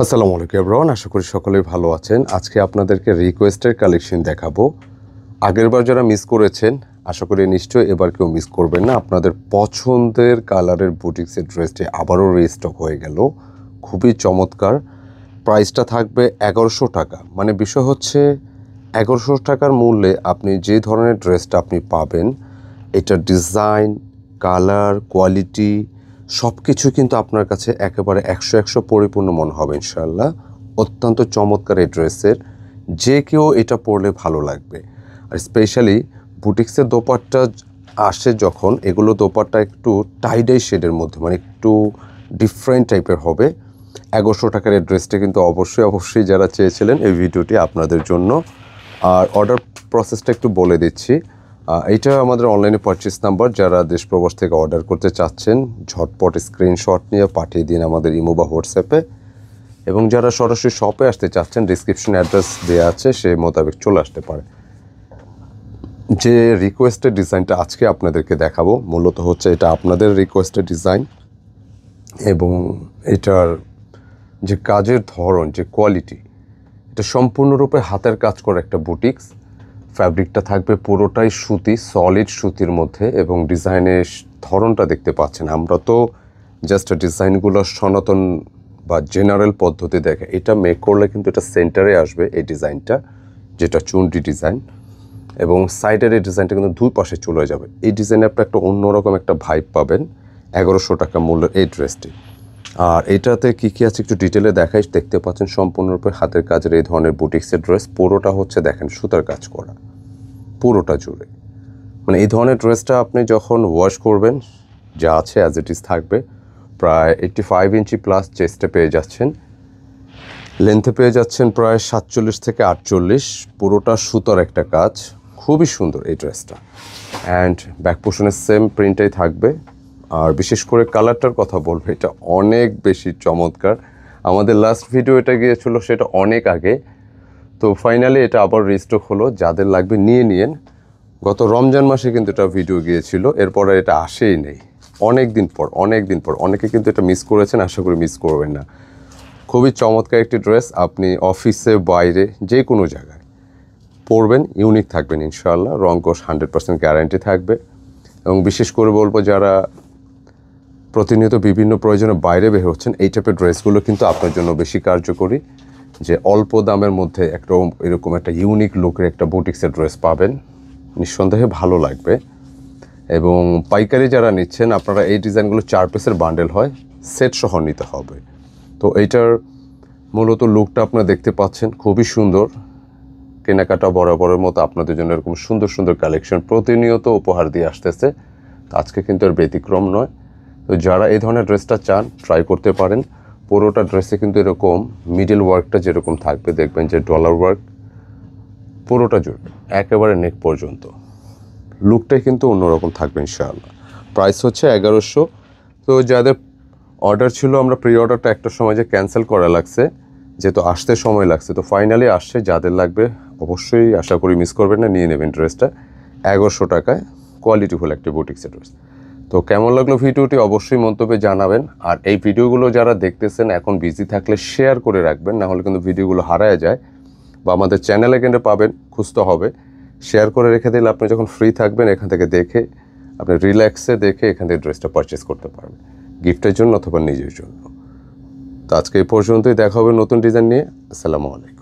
আসসালামু আলাইকুম এভরিওয়ান, আশা করি সকলেই ভালো আছেন। আজকে আপনাদেরকে রিকোয়েস্টের কালেকশন দেখাবো। আগেরবার যারা মিস করেছেন আশা করি নিশ্চয়ই এবার কেউ মিস করবেন না। আপনাদের পছন্দের কালারের বুটিক্সের ড্রেসটি আবারও রিস্টক হয়ে গেল, খুবই চমৎকার। প্রাইসটা থাকবে 1100 টাকা। মানে বিষয় হচ্ছে 1100 টাকার মূল্যে আপনি যে ধরনের ড্রেসটা আপনি পাবেন, এটার ডিজাইন, কালার, কোয়ালিটি সব কিছু কিন্তু আপনার কাছে একেবারে 100 পরিপূর্ণ মনে হবে ইনশাআল্লাহ। অত্যন্ত চমৎকার এই ড্রেসের, যে কেউ এটা পরলে ভালো লাগবে। আর স্পেশালি বুটিক্সের দোপাট্টা আসে যখন, এগুলো দোপাট্টা একটু টাইডাই শেডের মধ্যে, মানে একটু ডিফারেন্ট টাইপের হবে। 1100 টাকার এই ড্রেসটা কিন্তু অবশ্যই যারা চেয়েছিলেন এই ভিডিওটি আপনাদের জন্য। আর অর্ডার প্রসেসটা একটু বলে দিচ্ছি। এইটা আমাদের অনলাইনে পারচেস নাম্বার। যারা দেশ প্রবাস থেকে অর্ডার করতে চাচ্ছেন ঝটপট স্ক্রিনশট নিয়ে পাঠিয়ে দিন আমাদের ইমো বা হোয়াটসঅ্যাপে। এবং যারা সরাসরি শপে আসতে চাচ্ছেন ডিসক্রিপশনে অ্যাড্রেস দেওয়া আছে, সেই মোতাবেক চলে আসতে পারে। যে রিকোয়েস্টের ডিজাইনটা আজকে আপনাদেরকে দেখাবো মূলত হচ্ছে এটা আপনাদের রিকোয়েস্টের ডিজাইন, এবং এটার যে কাজের ধরন, যে কোয়ালিটি, এটা সম্পূর্ণরূপে হাতের কাজ করা একটা বুটিক্স। ফ্যাব্রিকটা থাকবে পুরোটাই সুতি, সলিড সুতির মধ্যে, এবং ডিজাইনের ধরনটা দেখতে পাচ্ছেন। আমরা তো জাস্ট ডিজাইনগুলো সনাতন বা জেনারেল পদ্ধতি দেখে, এটা মেক করলে কিন্তু এটা সেন্টারে আসবে এই ডিজাইনটা, যেটা চুনরি ডিজাইন, এবং সাইডের এই ডিজাইনটা কিন্তু দুই পাশে চলে যাবে। এই ডিজাইনে আপনি একটা অন্যরকম একটা ভাইব পাবেন 1100 টাকা মূল্যের এই ড্রেসটি। আর এটাতে কী আছে একটু ডিটেলে দেখাই। দেখতে পাচ্ছেন সম্পূর্ণরূপে হাতের কাজের এই ধরনের বুটিক্সের ড্রেস। পুরোটা হচ্ছে দেখেন সুতার কাজ করা পুরোটা জুড়ে। মানে এই ধরনের ড্রেসটা আপনি যখন ওয়াশ করবেন যা আছে অ্যাজ ইট ইজ থাকবে। প্রায় 85 ইঞ্চি প্লাস চেস্টে পেয়ে যাচ্ছেন, লেন্থে পেয়ে যাচ্ছেন প্রায় 47 থেকে 48। পুরোটা সুতার একটা কাজ, খুবই সুন্দর এই ড্রেসটা। অ্যান্ড ব্যাক পোর্শনের সেম প্রিন্টটাই থাকবে। আর বিশেষ করে কালারটার কথা বলবো, এটা অনেক বেশি চমৎকার। আমাদের লাস্ট ভিডিও এটা গিয়েছিল সেটা অনেক আগে, তো ফাইনালি এটা আবার রিস্টক হলো। যাদের লাগবে নিয়ে নিন। গত রমজান মাসে কিন্তু এটা ভিডিও গিয়েছিল, এরপরে এটা আসেই নেই। অনেক দিন পর অনেকে কিন্তু এটা মিস করেছেন, আশা করি মিস করবেন না। খুবই চমৎকার একটি ড্রেস, আপনি অফিসে বাইরে যে কোনো জায়গায় পরবেন, ইউনিক থাকবেন ইনশাআল্লাহ। রংকশ 100% গ্যারান্টি থাকবে। এবং বিশেষ করে বলবো যারা প্রতিনিয়ত বিভিন্ন প্রয়োজনে বাইরে বের হচ্ছেন, এই টাইপের ড্রেসগুলো কিন্তু আপনার জন্য বেশি কার্যকরী। যে অল্প দামের মধ্যে এরকম একটা ইউনিক লুকের একটা বুটিক্সের ড্রেস পাবেন, নিঃসন্দেহে ভালো লাগবে। এবং পাইকারি যারা নিচ্ছেন আপনারা এই ডিজাইনগুলো 4 পিসের বান্ডেল হয়, সেট সহ নিতে হবে। তো এইটার মূলত লুকটা আপনারা দেখতে পাচ্ছেন, খুবই সুন্দর। কেনাকাটা বরাবরের মতো আপনাদের জন্য এরকম সুন্দর কালেকশন প্রতিনিয়ত উপহার দিয়ে আসতেছে। তো আজকে কিন্তু এর ব্যতিক্রম নয়। তো যারা এই ধরনের ড্রেসটা চান ট্রাই করতে পারেন। পুরোটা ড্রেসে কিন্তু এরকম মিডল ওয়ার্কটা যেরকম থাকবে, দেখবেন যে ডলার ওয়ার্ক পুরোটা জুড়ে একেবারে নেক পর্যন্ত। লুকটাই কিন্তু অন্যরকম থাকবে ইনশাআল্লাহ। প্রাইস হচ্ছে 1100। তো যাদের অর্ডার ছিল, আমরা প্রি অর্ডারটা একটা সময় যে ক্যান্সেল করা লাগছে, যেহেতু আসতে সময় লাগছে, তো ফাইনালি আসছে। যাদের লাগবে অবশ্যই আশা করি মিস করবেন না, নিয়ে নেবেন ড্রেসটা 1100 টাকায়। কোয়ালিটিফুল একটা বুটিক্সের ড্রেস। তো কেমন লাগলো ভিডিওটি অবশ্যই মন্তব্যে জানাবেন। আর এই ভিডিওগুলো যারা দেখতেছেন এখন বিজি থাকলে শেয়ার করে রাখবেন, না হলে কিন্তু ভিডিওগুলো হারায় যায়, বা আমাদের চ্যানেলে কিন্তু পাবেন, খুঁজতে হবে। শেয়ার করে রেখে দিলে আপনি যখন ফ্রি থাকবেন এখান থেকে দেখে আপনি রিল্যাক্সে দেখে এখান থেকে ড্রেসটা পারচেস করতে পারবেন, গিফটের জন্য অথবা নিজের জন্য। তো আজকে এই পর্যন্তই, দেখা হবে নতুন ডিজাইন নিয়ে। আসসালামু আলাইকুম।